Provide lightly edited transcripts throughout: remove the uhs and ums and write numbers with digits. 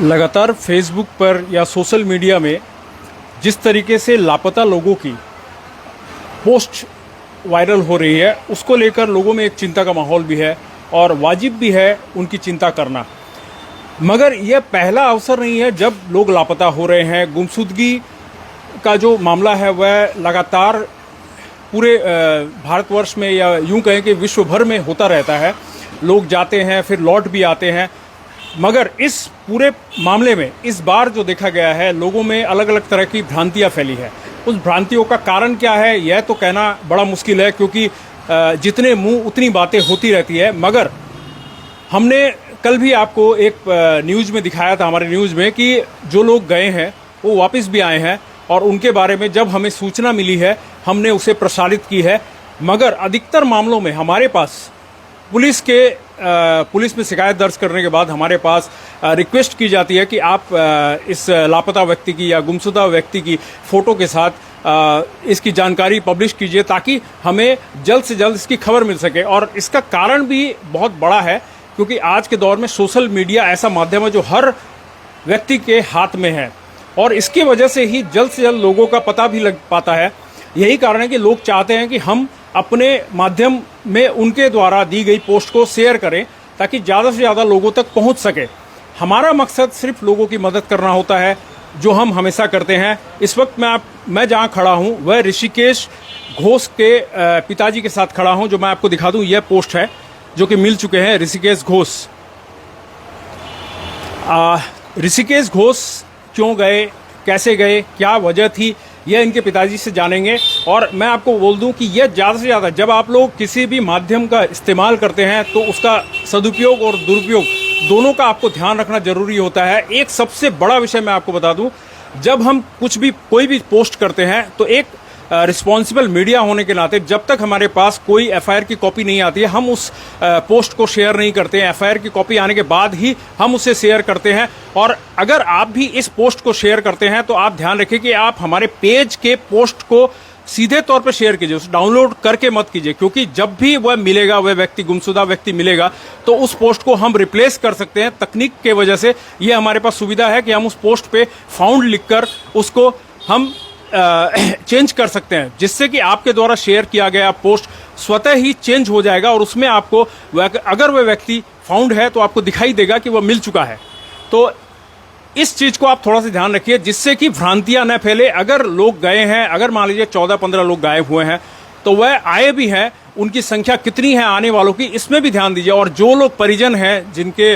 लगातार फेसबुक पर या सोशल मीडिया में जिस तरीके से लापता लोगों की पोस्ट वायरल हो रही है, उसको लेकर लोगों में एक चिंता का माहौल भी है और वाजिब भी है उनकी चिंता करना। मगर यह पहला अवसर नहीं है जब लोग लापता हो रहे हैं। गुमशुदगी का जो मामला है वह लगातार पूरे भारतवर्ष में या यूं कहें कि विश्व भर में होता रहता है। लोग जाते हैं फिर लौट भी आते हैं, मगर इस पूरे मामले में इस बार जो देखा गया है, लोगों में अलग अलग तरह की भ्रांतियां फैली है। उस भ्रांतियों का कारण क्या है यह तो कहना बड़ा मुश्किल है, क्योंकि जितने मुंह उतनी बातें होती रहती है। मगर हमने कल भी आपको एक न्यूज़ में दिखाया था, हमारे न्यूज़ में, कि जो लोग गए हैं वो वापस भी आए हैं और उनके बारे में जब हमें सूचना मिली है हमने उसे प्रसारित की है। मगर अधिकतर मामलों में हमारे पास पुलिस में शिकायत दर्ज करने के बाद हमारे पास रिक्वेस्ट की जाती है कि आप इस लापता व्यक्ति की या गुमशुदा व्यक्ति की फ़ोटो के साथ इसकी जानकारी पब्लिश कीजिए, ताकि हमें जल्द से जल्द इसकी खबर मिल सके। और इसका कारण भी बहुत बड़ा है, क्योंकि आज के दौर में सोशल मीडिया ऐसा माध्यम है जो हर व्यक्ति के हाथ में है और इसकी वजह से ही जल्द से जल्द लोगों का पता भी लग पाता है। यही कारण है कि लोग चाहते हैं कि हम अपने माध्यम में उनके द्वारा दी गई पोस्ट को शेयर करें, ताकि ज़्यादा से ज़्यादा लोगों तक पहुंच सके। हमारा मकसद सिर्फ लोगों की मदद करना होता है, जो हम हमेशा करते हैं। इस वक्त मैं जहां खड़ा हूं वह ऋषिकेश घोष के पिताजी के साथ खड़ा हूं, जो मैं आपको दिखा दूं। यह पोस्ट है जो कि मिल चुके हैं ऋषिकेश घोष। ऋषिकेश घोष क्यों गए, कैसे गए, क्या वजह थी, यह इनके पिताजी से जानेंगे। और मैं आपको बोल दूं कि यह ज़्यादा से ज़्यादा जब आप लोग किसी भी माध्यम का इस्तेमाल करते हैं तो उसका सदुपयोग और दुरुपयोग दोनों का आपको ध्यान रखना जरूरी होता है। एक सबसे बड़ा विषय मैं आपको बता दूं, जब हम कोई भी पोस्ट करते हैं तो एक रिस्पॉन्सिबल मीडिया होने के नाते जब तक हमारे पास कोई एफआईआर की कॉपी नहीं आती है, हम उस पोस्ट को शेयर नहीं करते हैं। एफआईआर की कॉपी आने के बाद ही हम उसे शेयर करते हैं। और अगर आप भी इस पोस्ट को शेयर करते हैं तो आप ध्यान रखिए कि आप हमारे पेज के पोस्ट को सीधे तौर पर शेयर कीजिए, उसे डाउनलोड करके मत कीजिए, क्योंकि जब भी वह मिलेगा, वह व्यक्ति गुमशुदा व्यक्ति मिलेगा, तो उस पोस्ट को हम रिप्लेस कर सकते हैं। तकनीक के वजह से यह हमारे पास सुविधा है कि हम उस पोस्ट पे फाउंड लिखकर उसको हम चेंज कर सकते हैं, जिससे कि आपके द्वारा शेयर किया गया पोस्ट स्वतः ही चेंज हो जाएगा और उसमें आपको अगर वह व्यक्ति फाउंड है तो आपको दिखाई देगा कि वह मिल चुका है। तो इस चीज को आप थोड़ा सा ध्यान रखिए, जिससे कि भ्रांतियां न फैले। अगर लोग गए हैं, अगर मान लीजिए 14-15 लोग गायब हुए हैं, तो वह आए भी हैं, उनकी संख्या कितनी है आने वालों की, इसमें भी ध्यान दीजिए। और जो लोग परिजन हैं, जिनके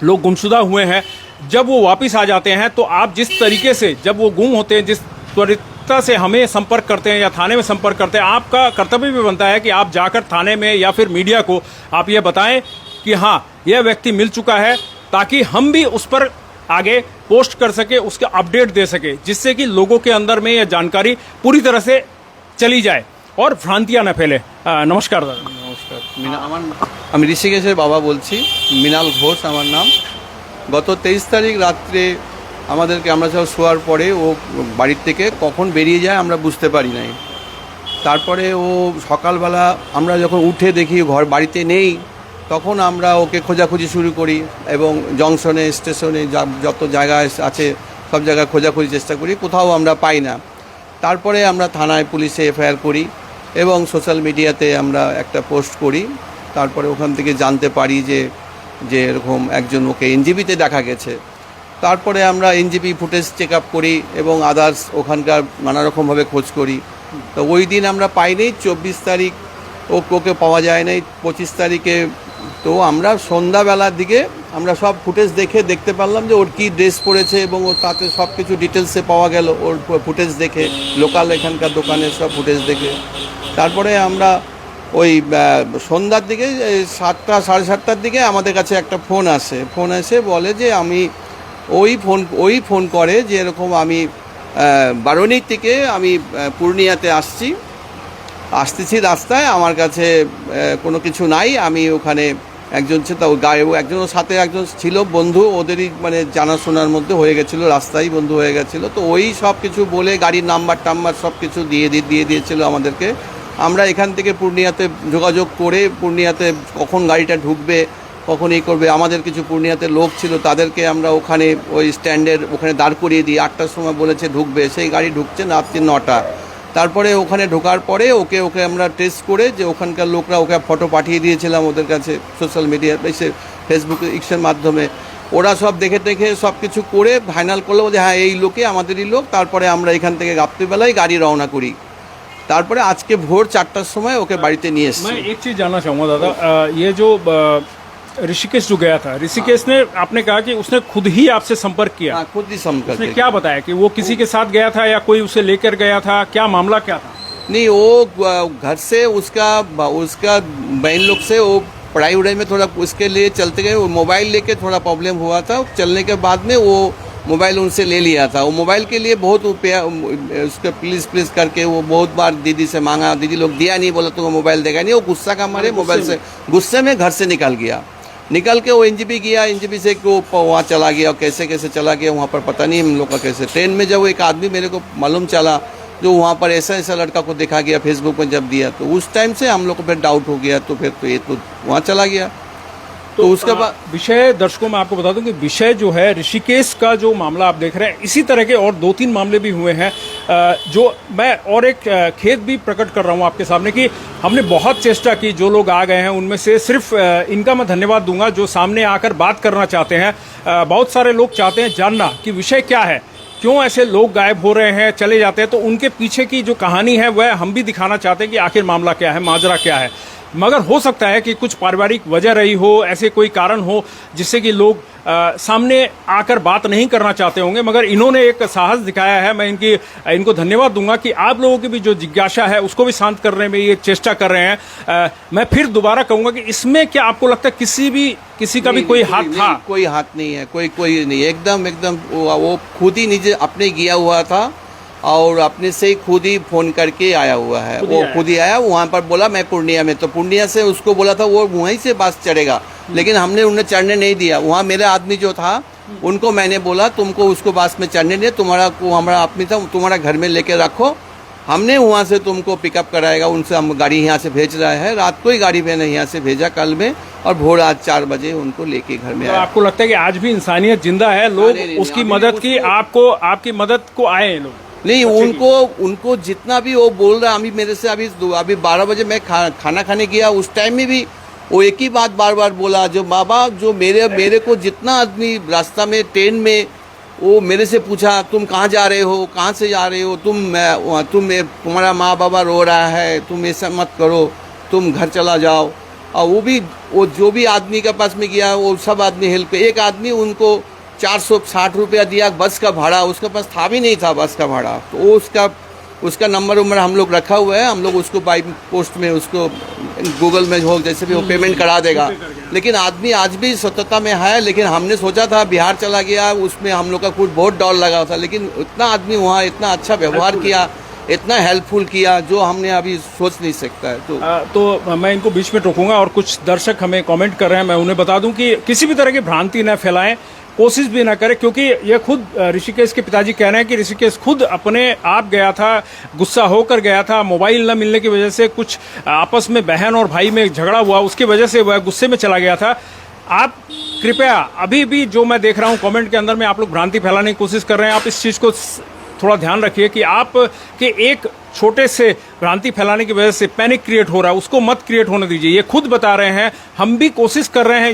लोग गुमशुदा हुए हैं, जब वो वापस आ जाते हैं तो आप जिस तरीके से जब वो गुम होते हैं, जिस त्वरितता से हमें संपर्क करते हैं या थाने में संपर्क करते हैं, आपका कर्तव्य भी बनता है कि आप जाकर थाने में या फिर मीडिया को आप ये बताएं कि हाँ, यह व्यक्ति मिल चुका है, ताकि हम भी उस पर आगे पोस्ट कर सके, उसका अपडेट दे सके, जिससे कि लोगों के अंदर में यह जानकारी पूरी तरह से चली जाए और भ्रांतियां न फैले। नमस्कार दादा। नमस्कार। আমি ঋষিকেশের বাবা বলছি, মৃণাল ঘোষ আমার নাম। গত 23 তারিখ রাত্রে আমরা সব শোয়ার পরে ও বাড়ির থেকে কখন বেরিয়ে যায় আমরা বুঝতে পারি নাই। তারপরে ও সকালবেলা আমরা যখন উঠে দেখি বাড়িতে নেই, তখন আমরা ওকে খোঁজাখুঁজি শুরু করি এবং জংশনে, স্টেশনে যত জায়গায় আছে সব জায়গায় খোঁজাখুঁজি চেষ্টা করি, কোথাও আমরা পাই না। তারপরে আমরা থানায় পুলিশে এফআইআর করি এবং সোশ্যাল মিডিয়াতে আমরা একটা পোস্ট করি। তারপরে ওখান থেকে জানতে পারি যে এরকম একজন ওকে এনজিপিতে দেখা গেছে। তারপরে আমরা এনজিপি ফুটেজ চেক আপ করি এবং আদার্স ওখানকার নানা রকমভাবে খোঁজ করি। তো ওই দিন আমরা পাইনি। 24 তারিখ ওকে পাওয়া যায় নাই। 25 তারিখে তো আমরা সন্ধ্যাবেলার দিকে আমরা সব ফুটেজ দেখতে পারলাম যে ওর কী ড্রেস পরেছে এবং ওর তাতে সব কিছু ডিটেলসে পাওয়া গেল ওর ফুটেজ দেখে, লোকাল এখানকার দোকানের সব ফুটেজ দেখে। তারপরে আমরা ওই সন্ধ্যার দিকে 7টা সাড়ে 7টার দিকে আমাদের কাছে একটা ফোন এসে বলে যে ওই ফোন করে যে এরকম আমি বারুণী থেকে আমি পূর্ণিয়াতে আসতেছি রাস্তায়, আমার কাছে কোনো কিছু নাই। আমি ওখানে একজন একজনের সাথে একজন ছিল বন্ধু, ওদেরই মানে জানাশোনার মধ্যে হয়ে গেছিলো, রাস্তায় বন্ধু হয়ে গেছিলো। তো ওই সব কিছু বলে গাড়ির নাম্বার সব কিছু দিয়ে দিয়েছিল আমাদেরকে। আমরা এখান থেকে পূর্ণিয়াতে যোগাযোগ করে পূর্ণিয়াতে কখন গাড়িটা ঢুকবে কখন এই করবে। আমাদের কিছু পূর্ণিয়াতে লোক ছিল, তাদেরকে আমরা ওখানে ওই স্ট্যান্ডের ওখানে দাঁড় করিয়ে দিই। 8টার সময় বলেছে ঢুকবে, সেই গাড়ি ঢুকছে রাত্রি 9টা। তারপরে ওখানে ঢোকার পরে ওকে আমরা টেস্ট করে যে ওখানকার লোকরা ওকে ফটো পাঠিয়ে দিয়েছিলাম ওদের কাছে সোশ্যাল মিডিয়া ফেসবুক এক্সের মাধ্যমে। ওরা সব দেখে সব কিছু করে ফাইনাল করলো যে হ্যাঁ এই লোকে আমাদেরই লোক। তারপরে আমরা এখান থেকে রাত্রিবেলায় গাড়ি রওনা করি। তারপরে আজকে ভোর 4টার সময় ওকে বাড়িতে নিয়ে এসেছি। मैं एक चीज जानना चाहूंगा दादा, ये जो ऋषिकेश जो गया था, ऋषिकेश ने आपने कहा कि उसने खुद ही आपसे संपर्क किया, हाँ, खुद ही संपर्क उसने क्या बताया कि वो किसी के साथ गया था या कोई उसे लेकर गया था, क्या मामला क्या था? नहीं, वो घर से उसका बहन लोग से वो पढ़ाई वढ़ाई में थोड़ा उसके लिए चलते गए। वो मोबाइल लेके थोड़ा प्रॉब्लम हुआ था। चलने के बाद में वो मोबाइल उनसे ले लिया था। वो मोबाइल के लिए बहुत उसके प्लीज़ करके वो बहुत बार दीदी से मांगा, दीदी लोग दिया नहीं, बोला तुमको मोबाइल देगा नहीं। वो गुस्सा का मारे मोबाइल से गुस्से में घर से निकल के वो एनजेपी गया। एनजेपी से वो वहाँ चला गया, कैसे चला गया वहाँ पर पता नहीं हम लोग का कैसे। ट्रेन में जब एक आदमी मेरे को मालूम चला जो वहाँ पर ऐसा लड़का को देखा गया फेसबुक में जब दिया, तो उस टाइम से हम लोग को फिर डाउट हो गया। तो फिर तो ये तो वहाँ चला गया। तो उसके बाद विषय दर्शकों में आपको बता दूं कि विषय जो है ऋषिकेश का जो मामला आप देख रहे हैं, इसी तरह के और 2-3 मामले भी हुए हैं। जो मैं और एक खेद भी प्रकट कर रहा हूं आपके सामने कि हमने बहुत चेष्टा की, जो लोग आ गए हैं उनमें से सिर्फ इनका मैं धन्यवाद दूंगा जो सामने आकर बात करना चाहते हैं। बहुत सारे लोग चाहते हैं जानना कि विषय क्या है, क्यों ऐसे लोग गायब हो रहे हैं, चले जाते हैं, तो उनके पीछे की जो कहानी है वह हम भी दिखाना चाहते हैं कि आखिर मामला क्या है, माजरा क्या है। मगर हो सकता है कि कुछ पारिवारिक वजह रही हो, ऐसे कोई कारण हो जिससे कि लोग सामने आकर बात नहीं करना चाहते होंगे, मगर इन्होंने एक साहस दिखाया है। मैं इनको धन्यवाद दूंगा कि आप लोगों की भी जो जिज्ञासा है उसको भी शांत करने में ये चेष्टा कर रहे हैं। मैं फिर दोबारा कहूंगा कि इसमें क्या आपको लगता है किसी का भी कोई हाथ था? कोई हाथ नहीं है, कोई नहीं, एकदम वो खुद ही निजे अपने गया हुआ था और अपने से ही खुद ही फोन करके आया हुआ है। वो खुद ही आया, वहाँ पर बोला मैं पूर्णिया में, तो पूर्णिया से उसको बोला था वो वहीं से बस चढ़ेगा, लेकिन हमने उन्हें चढ़ने नहीं दिया। वहाँ मेरा आदमी जो था उनको मैंने बोला तुमको उसको बस में चढ़ने दिया, हमारा आदमी था, तुम्हारा घर में लेके रखो, हमने वहाँ से तुमको पिकअप कराएगा। उनसे हम गाड़ी यहाँ से भेज रहा है, रात को ही गाड़ी मैंने यहाँ से भेजा कल में, और भोर आज 4 बजे उनको लेके घर में आया। आपको लगता है कि आज भी इंसानियत जिंदा है, लोग उसकी मदद की, आपकी मदद को आए हैं लोग? नहीं, उनको जितना भी वो बोल रहा, अभी मेरे से अभी 12 बजे मैं खाना खाने गया, उस टाइम में भी वो एक ही बात बार बार बोला, जो बाबा जो मेरे को जितना आदमी रास्ता में ट्रेन में वो मेरे से पूछा तुम कहाँ जा रहे हो, कहाँ से जा रहे हो, तुम्हारा माँ बाबा रो रहा है, तुम ऐसा मत करो, तुम घर चला जाओ। और वो जो भी आदमी के पास में गया वो सब आदमी हेल्प। एक आदमी उनको 460 रुपया दिया बस का भाड़ा, उसके पास था भी नहीं था बस का भाड़ा, तो वो उसका नंबर हम लोग रखा हुआ है। हम लोग उसको बाई पोस्ट में उसको गूगल में हो जैसे भी वो पेमेंट करा देगा। लेकिन आदमी आज भी सतर्कता में है, लेकिन हमने सोचा था बिहार चला गया, उसमें हम लोग का कुछ बहुत डर लगा था, लेकिन इतना आदमी वहाँ इतना अच्छा व्यवहार किया, इतना हेल्पफुल किया जो हमने अभी सोच नहीं सकता है। तो मैं इनको बीच में टोकूंगा और कुछ दर्शक हमें कमेंट कर रहे हैं, मैं उन्हें बता दूं कि किसी भी तरह की भ्रांति न फैलाएं, कोशिश भी ना करे, क्योंकि ये खुद ऋषिकेश के पिताजी कह रहे हैं कि ऋषिकेश खुद अपने आप गया था, गुस्सा होकर गया था, मोबाइल न मिलने की वजह से कुछ आपस में बहन और भाई में झगड़ा हुआ, उसकी वजह से वह गुस्से में चला गया था। आप कृपया अभी भी जो मैं देख रहा हूं कमेंट के अंदर में आप लोग भ्रांति फैलाने की कोशिश कर रहे हैं, आप इस चीज़ को थोड़ा ध्यान रखिए कि आप के एक छोटे से भ्रांति फैलाने की वजह से पैनिक क्रिएट हो रहा है, उसको मत क्रिएट होने दीजिए। ये खुद बता रहे हैं, हम भी कोशिश कर रहे हैं।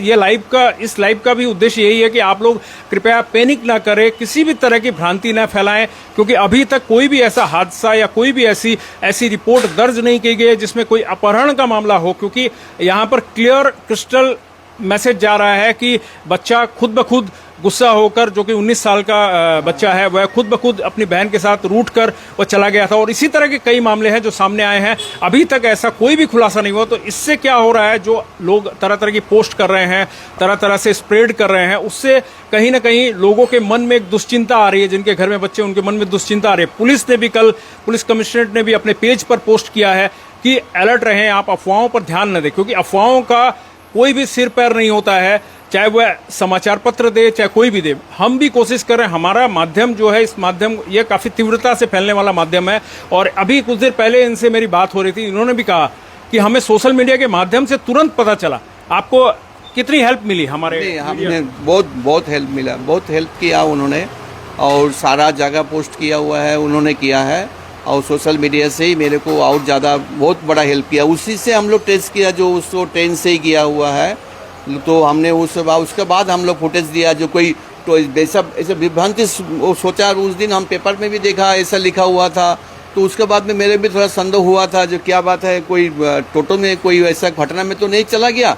इस लाइव का भी उद्देश्य यही है कि आप लोग कृपया पैनिक ना करें, किसी भी तरह की भ्रांति ना फैलाएं, क्योंकि अभी तक कोई भी ऐसा हादसा या कोई भी ऐसी रिपोर्ट दर्ज नहीं की गई है जिसमें कोई अपहरण का मामला हो, क्योंकि यहाँ पर क्लियर क्रिस्टल मैसेज जा रहा है कि बच्चा खुद ब खुद गुस्सा होकर, जो कि 19 साल का बच्चा है, वह खुद ब खुद अपनी बहन के साथ रूठ कर वह चला गया था। और इसी तरह के कई मामले हैं जो सामने आए हैं, अभी तक ऐसा कोई भी खुलासा नहीं हुआ। तो इससे क्या हो रहा है, जो लोग तरह तरह की पोस्ट कर रहे हैं, तरह तरह से स्प्रेड कर रहे हैं, उससे कहीं ना कहीं लोगों के मन में एक दुश्चिंता आ रही है। जिनके घर में बच्चे, उनके मन में दुश्चिंता आ रही है। पुलिस ने भी कल, पुलिस कमिश्नरेट ने भी अपने पेज पर पोस्ट किया है कि अलर्ट रहें, आप अफवाहों पर ध्यान न दें, क्योंकि अफवाहों का कोई भी सिर पैर नहीं होता है, चाहे वह समाचार पत्र दे, चाहे कोई भी दे। हम भी कोशिश कर रहे हैं, हमारा माध्यम जो है, इस माध्यम ये काफ़ी तीव्रता से फैलने वाला माध्यम है। और अभी कुछ देर पहले इनसे मेरी बात हो रही थी, इन्होंने भी कहा कि हमें सोशल मीडिया के माध्यम से तुरंत पता चला। आपको कितनी हेल्प मिली हमारे नहीं, हमने बहुत हेल्प मिला, बहुत हेल्प किया उन्होंने, और सारा जगह पोस्ट किया हुआ है उन्होंने किया है, और सोशल मीडिया से ही मेरे को और ज़्यादा बहुत बड़ा हेल्प किया। उसी से हम लोग टेस्ट किया जो उसको ट्रेन से ही किया हुआ है, तो हमने उसके बाद हम लोग फुटेज दिया जो कोई तो ऐसा विभ्रांति वो सोचा। उस दिन हम पेपर में भी देखा ऐसा लिखा हुआ था, तो उसके बाद में मेरे भी थोड़ा संदेह हुआ था जो क्या बात है, कोई टोटो में कोई ऐसा घटना में तो नहीं चला गया,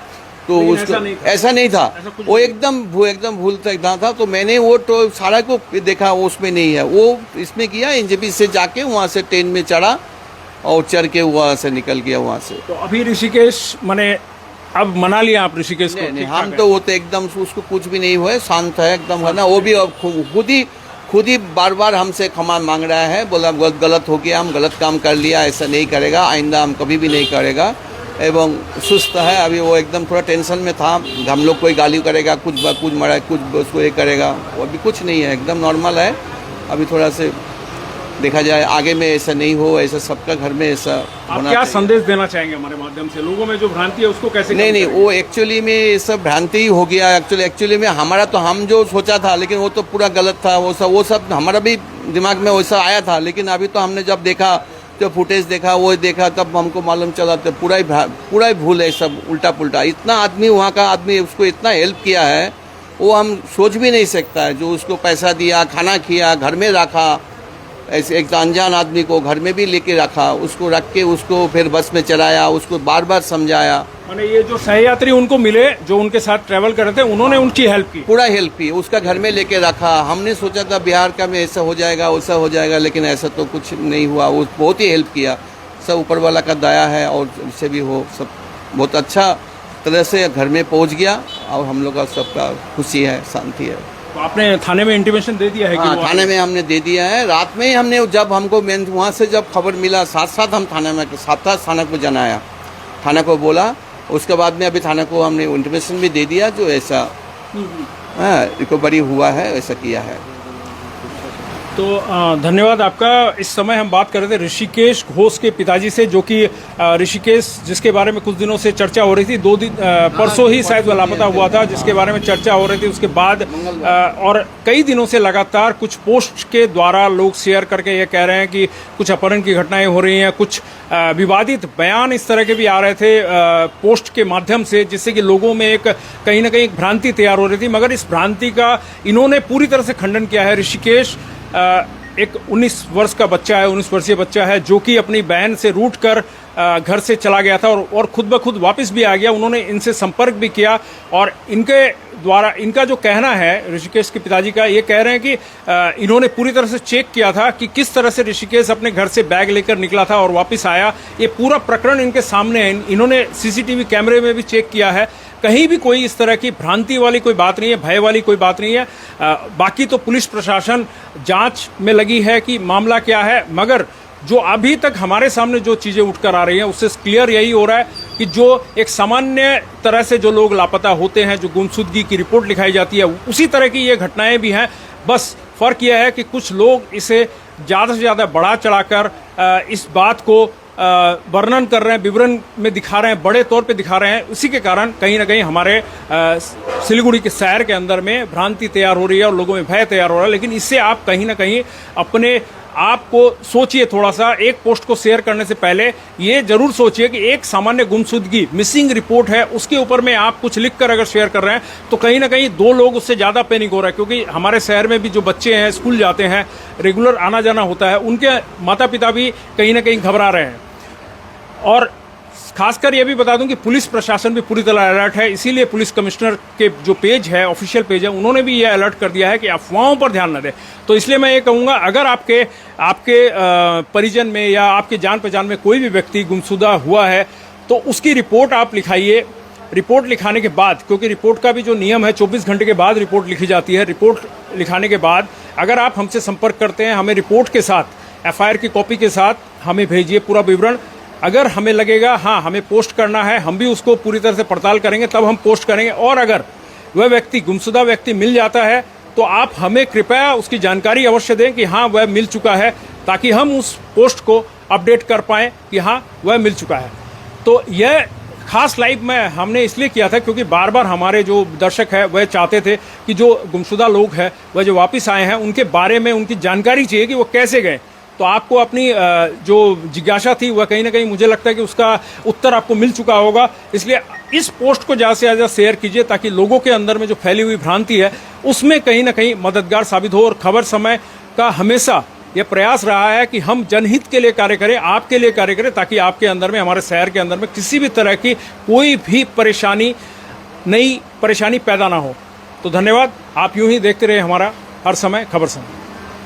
तो उसको ऐसा नहीं था, वो एकदम भूल था। तो मैंने वो तो सारा को देखा, वो उसमें नहीं है, वो इसमें किया एनजेपी से जाके वहाँ से ट्रेन में चढ़ा और चढ़ के वहाँ से निकल गया वहाँ से। तो अभी ऋषिकेश मैंने अब मना लिया आप ऋषिकेश को? नहीं, हम तो वो तो एकदम उसको कुछ भी नहीं हुआ है, शांत है एकदम, है ना। वो भी खुद ही बार बार हमसे क्षमा मांग रहा है, बोला गलत हो गया, हम गलत काम कर लिया, ऐसा नहीं करेगा, आइंदा हम कभी भी नहीं करेगा। एवं सुस्त है अभी, वो एकदम थोड़ा टेंशन में था, हम लोग कोई गाली करेगा, कुछ मरा, कुछ उसको ये करेगा, वो अभी कुछ नहीं है, एकदम नॉर्मल है। अभी थोड़ा से देखा जाए आगे में ऐसा नहीं हो, ऐसा सबका घर में ऐसा आप क्या संदेश देना चाहेंगे हमारे माध्यम से? लोगों में जो भ्रांति है उसको कैसे? नहीं, वो एक्चुअली में ये सब भ्रांति ही हो गया। एक्चुअली में हमारा तो हम जो सोचा था, लेकिन वो तो पूरा गलत था। वो सब हमारा भी दिमाग में वैसा आया था, लेकिन अभी तो हमने जब देखा, जो फुटेज देखा, वो देखा, तब हमको मालूम चला तो पूरा ही भूल है, सब उल्टा पुल्टा। इतना आदमी, वहाँ का आदमी उसको इतना हेल्प किया है, वो हम सोच भी नहीं सकता है। जो उसको पैसा दिया, खाना किया, घर में रखा, ऐसे एक अनजान आदमी को घर में भी लेके रखा, उसको रख के उसको फिर बस में चलाया, उसको बार बार समझाया। माने ये जो सहयात्री उनको मिले, जो उनके साथ ट्रैवल कर रहे थे, उन्होंने उनकी हेल्प की, पूरा हेल्प की, उसका घर में लेके रखा। हमने सोचा था बिहार का में ऐसा हो जाएगा, वैसा हो जाएगा, लेकिन ऐसा तो कुछ नहीं हुआ। वो बहुत ही हेल्प किया, सब ऊपर वाला का दया है, और इससे भी हो सब बहुत अच्छा तरह से घर में पहुंच गया, और हम लोग का सबका खुशी है, शांति है। तो आपने थाने में इंटीमेशन दे दिया है? हाँ, थाने में हमने दे दिया है। रात में ही हमने, जब हमको वहाँ से जब खबर मिला, साथ हम साथ थाना को जनाया, थाना को बोला। उसके बाद में अभी थाना को हमने इंटीमेशन भी दे दिया, जो ऐसा रिकवरी हुआ है वैसा किया है। तो धन्यवाद आपका। इस समय हम बात कर रहे थे ऋषिकेश घोष के पिताजी से, जो कि ऋषिकेश जिसके बारे में कुछ दिनों से चर्चा हो रही थी, परसों ही शायद वह लापता हुआ था, जिसके बारे में चर्चा हो रही थी। उसके बाद और कई दिनों से लगातार कुछ पोस्ट के द्वारा लोग शेयर करके ये कह रहे हैं कि कुछ अपहरण की घटनाएं हो रही हैं, कुछ विवादित बयान इस तरह के भी आ रहे थे पोस्ट के माध्यम से, जिससे कि लोगों में एक कहीं ना कहीं एक भ्रांति तैयार हो रही थी। मगर इस भ्रांति का इन्होंने पूरी तरह से खंडन किया है। ऋषिकेश एक 19 वर्ष का बच्चा है, 19 वर्षीय बच्चा है, जो कि अपनी बहन से रूठ कर घर से चला गया था, और खुद ब खुद वापस भी आ गया। उन्होंने इनसे संपर्क भी किया, और इनके द्वारा, इनका जो कहना है ऋषिकेश के पिताजी का, ये कह रहे हैं कि इन्होंने पूरी तरह से चेक किया था कि किस तरह से ऋषिकेश अपने घर से बैग लेकर निकला था और वापस आया। ये पूरा प्रकरण इनके सामने है। इन्होंने सीसीटीवी कैमरे में भी चेक किया है, कहीं भी कोई इस तरह की भ्रांति वाली कोई बात नहीं है, भय वाली कोई बात नहीं है। बाकी तो पुलिस प्रशासन जांच में लगी है कि मामला क्या है, मगर जो अभी तक हमारे सामने जो चीजें उठकर आ रही हैं, उससे क्लियर यही हो रहा है कि जो एक सामान्य तरह से जो लोग लापता होते हैं, जो गुमशुदगी की रिपोर्ट लिखाई जाती है, उसी तरह की ये घटनाएं भी हैं। बस फर्क यह है कि कुछ लोग इसे ज्यादा से ज्यादा बढ़ा चढ़ाकर इस बात को वर्णन कर रहे हैं, विवरण में दिखा रहे हैं, बड़े तौर पे दिखा रहे हैं। उसी के कारण कहीं ना कहीं हमारे सिलीगुड़ी के शहर के अंदर में भ्रांति तैयार हो रही है और लोगों में भय तैयार हो रहा है। लेकिन इससे आप कहीं ना कहीं अपने आपको सोचिए, थोड़ा सा एक पोस्ट को शेयर करने से पहले ये जरूर सोचिए कि एक सामान्य गुमशुदगी मिसिंग रिपोर्ट है, उसके ऊपर में आप कुछ लिखकर अगर शेयर कर रहे हैं तो कहीं ना कहीं 2 लोग उससे ज्यादा पैनिक हो रहा है। क्योंकि हमारे शहर में भी जो बच्चे हैं, स्कूल जाते हैं, रेगुलर आना जाना होता है, उनके माता पिता भी कहीं ना कहीं घबरा रहे हैं। और खासकर ये भी बता दूं कि पुलिस प्रशासन भी पूरी तरह अलर्ट है। इसीलिए पुलिस कमिश्नर के जो पेज है, ऑफिशियल पेज है, उन्होंने भी ये अलर्ट कर दिया है कि अफवाहों पर ध्यान न दें। तो इसलिए मैं ये कहूँगा, अगर आपके परिजन में या आपके जान पहचान में कोई भी व्यक्ति गुमशुदा हुआ है तो उसकी रिपोर्ट आप लिखाइए। रिपोर्ट लिखाने के बाद, क्योंकि रिपोर्ट का भी जो नियम है 24 घंटे के बाद रिपोर्ट लिखी जाती है, रिपोर्ट लिखाने के बाद अगर आप हमसे संपर्क करते हैं, हमें रिपोर्ट के साथ, FIR की कॉपी के साथ हमें भेजिए पूरा विवरण। अगर हमें लगेगा हाँ हमें पोस्ट करना है, हम भी उसको पूरी तरह से पड़ताल करेंगे, तब हम पोस्ट करेंगे। और अगर वह व्यक्ति, गुमशुदा व्यक्ति मिल जाता है तो आप हमें कृपया उसकी जानकारी अवश्य दें कि हाँ वह मिल चुका है, ताकि हम उस पोस्ट को अपडेट कर पाएं कि हाँ वह मिल चुका है। तो यह खास लाइव में हमने इसलिए किया था क्योंकि बार बार हमारे जो दर्शक है वह चाहते थे कि जो गुमशुदा लोग हैं वह जो वापस आए हैं उनके बारे में उनकी जानकारी चाहिए कि वो कैसे गए। तो आपको अपनी जो जिज्ञासा थी वह कहीं ना कहीं मुझे लगता है कि उसका उत्तर आपको मिल चुका होगा। इसलिए इस पोस्ट को ज़्यादा से ज़्यादा शेयर कीजिए ताकि लोगों के अंदर में जो फैली हुई भ्रांति है उसमें कहीं ना कहीं मददगार साबित हो। और खबर समय का हमेशा यह प्रयास रहा है कि हम जनहित के लिए कार्य करें, आपके लिए कार्य करें, ताकि आपके अंदर में, हमारे शहर के अंदर में किसी भी तरह की कोई भी नई परेशानी पैदा ना हो। तो धन्यवाद, आप यूं ही देखते रहे हमारा हर समय खबर समय।